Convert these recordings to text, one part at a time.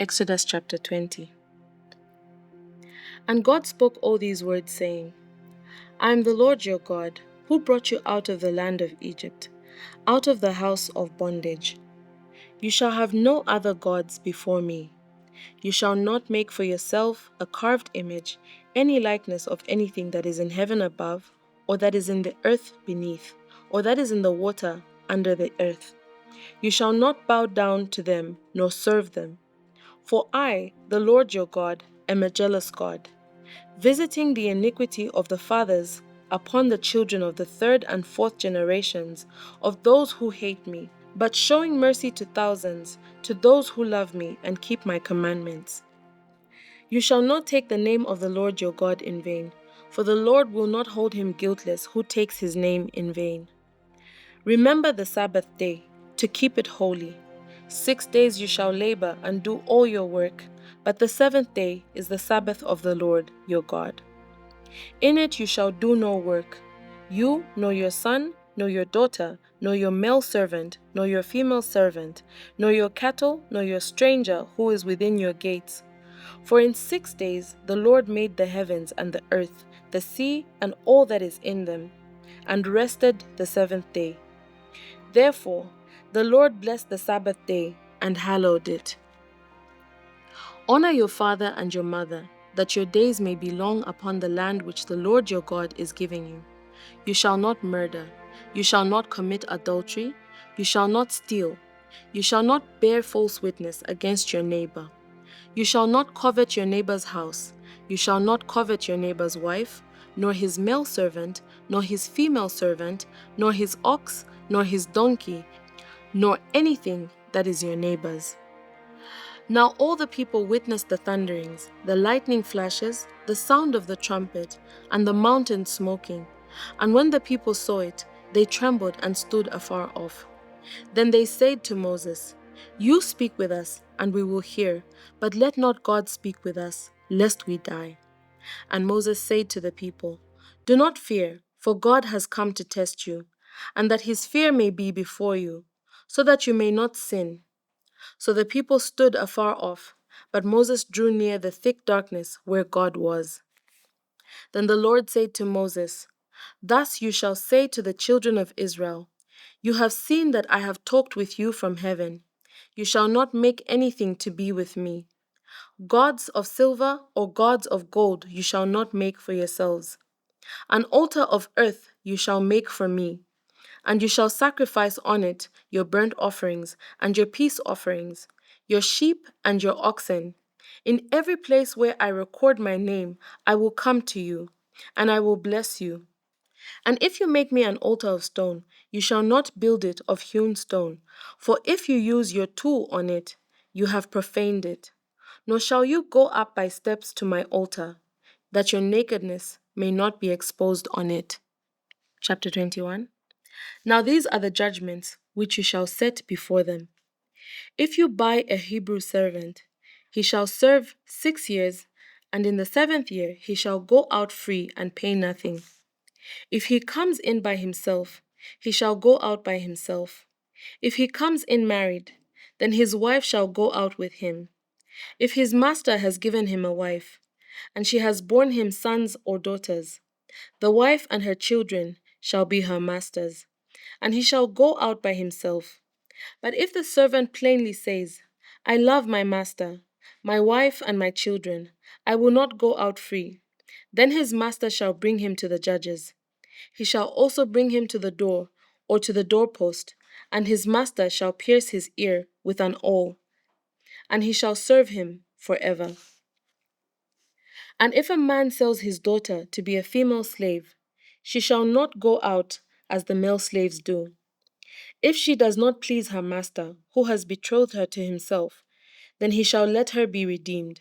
Exodus chapter 20. And God spoke all these words, saying, I am the Lord your God, who brought you out of the land of Egypt, out of the house of bondage. You shall have no other gods before me. You shall not make for yourself a carved image, any likeness of anything that is in heaven above, or that is in the earth beneath, or that is in the water under the earth. You shall not bow down to them, nor serve them. For I, the Lord your God, am a jealous God, visiting the iniquity of the fathers upon the children of the third and fourth generations of those who hate me, but showing mercy to thousands, to those who love me and keep my commandments. You shall not take the name of the Lord your God in vain, for the Lord will not hold him guiltless who takes his name in vain. Remember the Sabbath day, to keep it holy. 6 days you shall labor and do all your work, but the seventh day is the Sabbath of the Lord your God. In it you shall do no work, you, nor your son, nor your daughter, nor your male servant, nor your female servant, nor your cattle, nor your stranger who is within your gates. For in 6 days the Lord made the heavens and the earth, the sea, and all that is in them, and rested the seventh day. Therefore, the Lord blessed the Sabbath day and hallowed it. Honor your father and your mother, that your days may be long upon the land which the Lord your God is giving you. You shall not murder. You shall not commit adultery. You shall not steal. You shall not bear false witness against your neighbor. You shall not covet your neighbor's house. You shall not covet your neighbor's wife, nor his male servant, nor his female servant, nor his ox, nor his donkey, nor anything that is your neighbor's. Now all the people witnessed the thunderings, the lightning flashes, the sound of the trumpet, and the mountain smoking. And when the people saw it, they trembled and stood afar off. Then they said to Moses, You speak with us, and we will hear, but let not God speak with us, lest we die. And Moses said to the people, Do not fear, for God has come to test you, and that his fear may be before you, so that you may not sin. So the people stood afar off, but Moses drew near the thick darkness where God was. Then the Lord said to Moses, Thus you shall say to the children of Israel, You have seen that I have talked with you from heaven. You shall not make anything to be with me. Gods of silver or gods of gold you shall not make for yourselves. An altar of earth you shall make for me, and you shall sacrifice on it your burnt offerings and your peace offerings, your sheep and your oxen. In every place where I record my name, I will come to you, and I will bless you. And if you make me an altar of stone, you shall not build it of hewn stone, for if you use your tool on it, you have profaned it. Nor shall you go up by steps to my altar, that your nakedness may not be exposed on it. Chapter 21. Now these are the judgments which you shall set before them. If you buy a Hebrew servant, he shall serve 6 years, and in the 7th year he shall go out free and pay nothing. If he comes in by himself, he shall go out by himself. If he comes in married, then his wife shall go out with him. If his master has given him a wife, and she has borne him sons or daughters, the wife and her children shall be her master's, and he shall go out by himself. But if the servant plainly says, I love my master, my wife and my children, I will not go out free, then his master shall bring him to the judges. He shall also bring him to the door, or to the doorpost, and his master shall pierce his ear with an awl, and he shall serve him forever. And if a man sells his daughter to be a female slave, she shall not go out as the male slaves do. If she does not please her master, who has betrothed her to himself, then he shall let her be redeemed.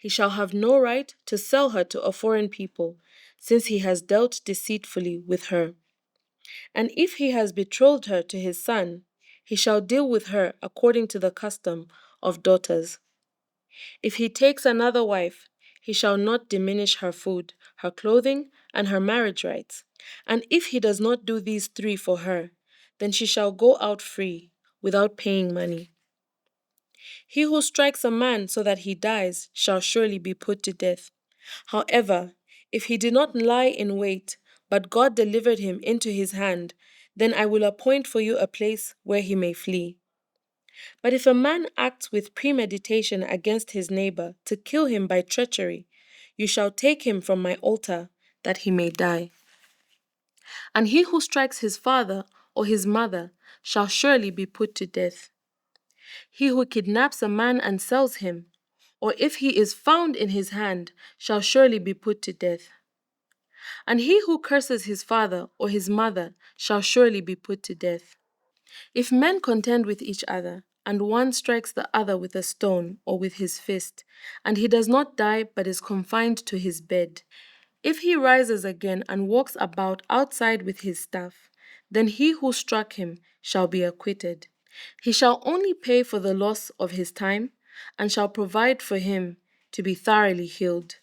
He shall have no right to sell her to a foreign people, since he has dealt deceitfully with her. And if he has betrothed her to his son, he shall deal with her according to the custom of daughters. If he takes another wife, he shall not diminish her food, her clothing, and her marriage rights. And if he does not do these 3 for her, then she shall go out free, without paying money. He who strikes a man so that he dies shall surely be put to death. However, if he did not lie in wait, but God delivered him into his hand, then I will appoint for you a place where he may flee. But if a man acts with premeditation against his neighbor to kill him by treachery, you shall take him from my altar, that he may die. And he who strikes his father or his mother shall surely be put to death. He who kidnaps a man and sells him, or if he is found in his hand, shall surely be put to death. And he who curses his father or his mother shall surely be put to death. If men contend with each other, and one strikes the other with a stone or with his fist, and he does not die but is confined to his bed, if he rises again and walks about outside with his staff, then he who struck him shall be acquitted. He shall only pay for the loss of his time, and shall provide for him to be thoroughly healed.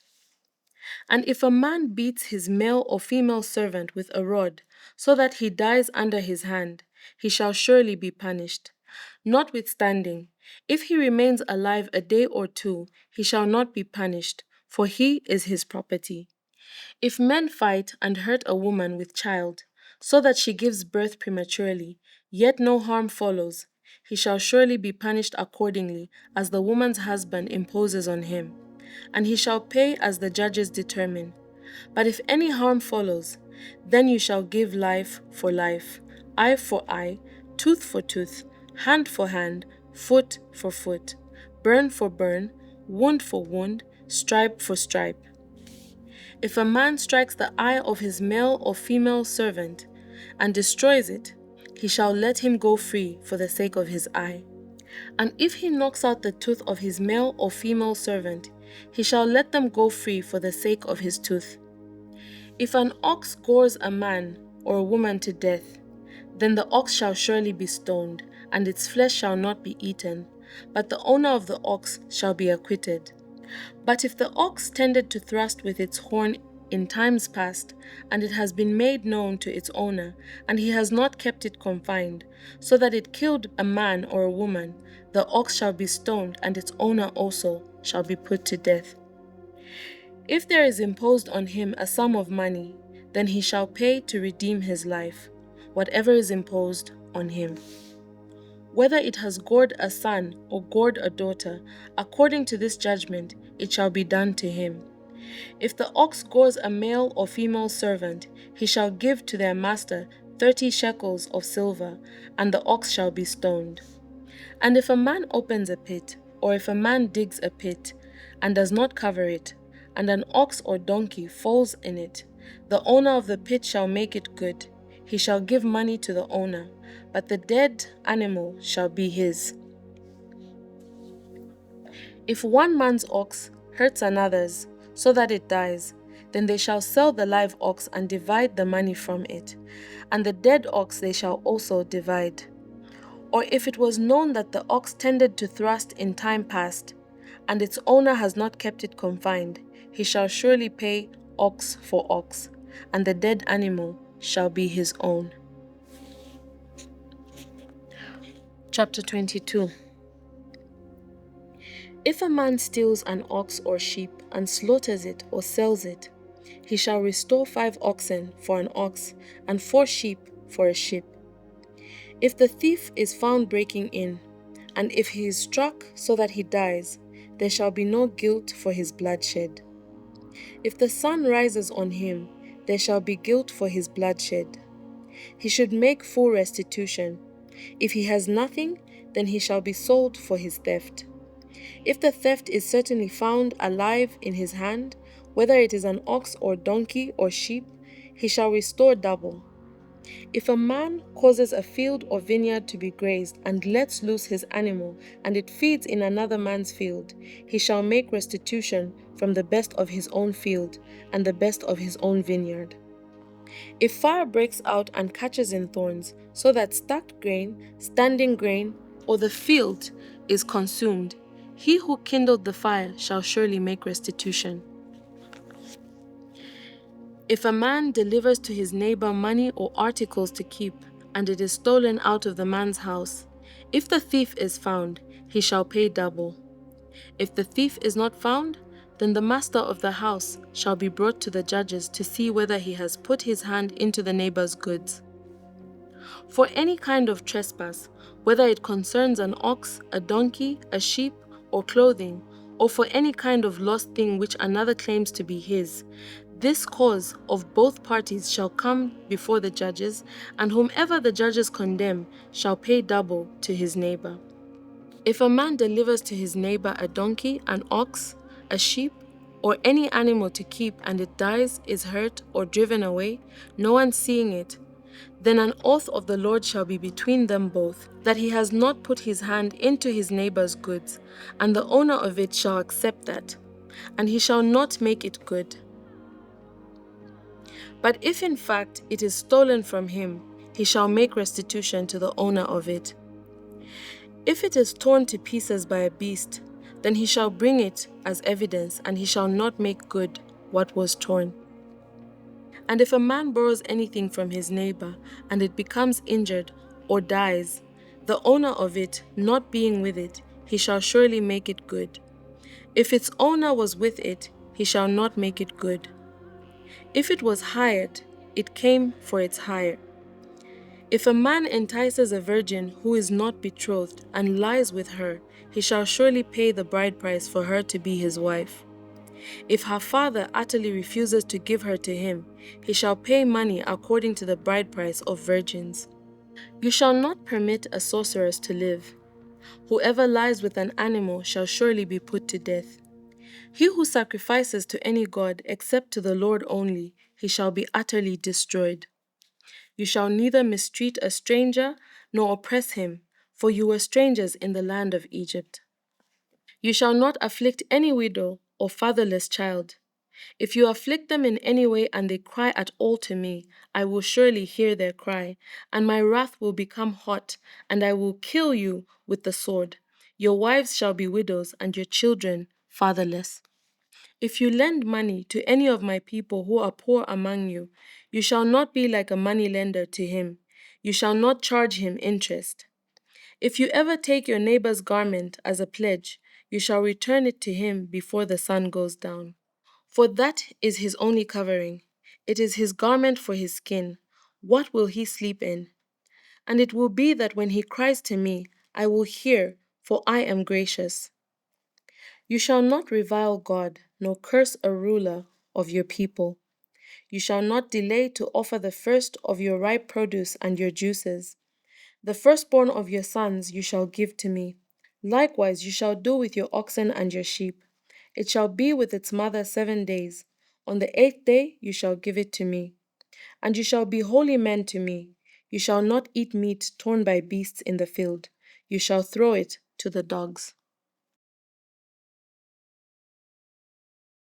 And if a man beats his male or female servant with a rod, so that he dies under his hand, he shall surely be punished. Notwithstanding, if he remains alive a day or two, he shall not be punished, for he is his property. If men fight and hurt a woman with child, so that she gives birth prematurely, yet no harm follows, he shall surely be punished accordingly as the woman's husband imposes on him, and he shall pay as the judges determine. But if any harm follows, then you shall give life for life, eye for eye, tooth for tooth, hand for hand, foot for foot, burn for burn, wound for wound, stripe for stripe. If a man strikes the eye of his male or female servant and destroys it, he shall let him go free for the sake of his eye. And if he knocks out the tooth of his male or female servant, he shall let them go free for the sake of his tooth. If an ox gores a man or a woman to death, then the ox shall surely be stoned, and its flesh shall not be eaten, but the owner of the ox shall be acquitted. But if the ox tended to thrust with its horn in times past, and it has been made known to its owner, and he has not kept it confined, so that it killed a man or a woman, the ox shall be stoned, and its owner also shall be put to death. If there is imposed on him a sum of money, then he shall pay to redeem his life, whatever is imposed on him. Whether it has gored a son or gored a daughter, according to this judgment, it shall be done to him. If the ox gores a male or female servant, he shall give to their master 30 shekels of silver, and the ox shall be stoned. And if a man opens a pit, or if a man digs a pit, and does not cover it, and an ox or donkey falls in it, the owner of the pit shall make it good. He shall give money to the owner, but the dead animal shall be his. If one man's ox hurts another's, so that it dies, then they shall sell the live ox and divide the money from it, and the dead ox they shall also divide. Or if it was known that the ox tended to thrust in time past, and its owner has not kept it confined, he shall surely pay ox for ox, and the dead animal shall be his own. Chapter 22. If a man steals an ox or sheep and slaughters it or sells it, he shall restore 5 oxen for an ox and 4 sheep for a sheep. If the thief is found breaking in, and if he is struck so that he dies, there shall be no guilt for his bloodshed. If the sun rises on him, there shall be guilt for his bloodshed. He should make full restitution. If he has nothing, then he shall be sold for his theft. If the theft is certainly found alive in his hand, whether it is an ox or donkey or sheep, he shall restore double. If a man causes a field or vineyard to be grazed and lets loose his animal, and it feeds in another man's field, he shall make restitution from the best of his own field and the best of his own vineyard. If fire breaks out and catches in thorns, so that stacked grain, standing grain, or the field is consumed, he who kindled the fire shall surely make restitution. If a man delivers to his neighbor money or articles to keep, and it is stolen out of the man's house, if the thief is found, he shall pay double. If the thief is not found, then the master of the house shall be brought to the judges to see whether he has put his hand into the neighbor's goods. For any kind of trespass, whether it concerns an ox, a donkey, a sheep, or clothing, or for any kind of lost thing which another claims to be his, this cause of both parties shall come before the judges, and whomever the judges condemn shall pay double to his neighbor. If a man delivers to his neighbor a donkey, an ox, a sheep, or any animal to keep, and it dies, is hurt, or driven away, no one seeing it, then an oath of the Lord shall be between them both, that he has not put his hand into his neighbor's goods, and the owner of it shall accept that, and he shall not make it good. But if in fact it is stolen from him, he shall make restitution to the owner of it. If it is torn to pieces by a beast, then he shall bring it as evidence, and he shall not make good what was torn. And if a man borrows anything from his neighbor, and it becomes injured or dies, the owner of it not being with it, he shall surely make it good. If its owner was with it, he shall not make it good. If it was hired, it came for its hire. If a man entices a virgin who is not betrothed and lies with her, he shall surely pay the bride price for her to be his wife. If her father utterly refuses to give her to him, he shall pay money according to the bride price of virgins. You shall not permit a sorceress to live. Whoever lies with an animal shall surely be put to death. He who sacrifices to any god except to the Lord only, he shall be utterly destroyed. You shall neither mistreat a stranger nor oppress him, for you were strangers in the land of Egypt. You shall not afflict any widow or fatherless child. If you afflict them in any way and they cry at all to me, I will surely hear their cry, and my wrath will become hot, and I will kill you with the sword. Your wives shall be widows, and your children fatherless. If you lend money to any of my people who are poor among you, you shall not be like a moneylender to him. You shall not charge him interest. If you ever take your neighbor's garment as a pledge, you shall return it to him before the sun goes down. For that is his only covering. It is his garment for his skin. What will he sleep in? And it will be that when he cries to me, I will hear, for I am gracious. You shall not revile God, nor curse a ruler of your people. You shall not delay to offer the first of your ripe produce and your juices. The firstborn of your sons you shall give to me. Likewise you shall do with your oxen and your sheep. It shall be with its mother 7 days. On the 8th day you shall give it to me. And you shall be holy men to me. You shall not eat meat torn by beasts in the field. You shall throw it to the dogs.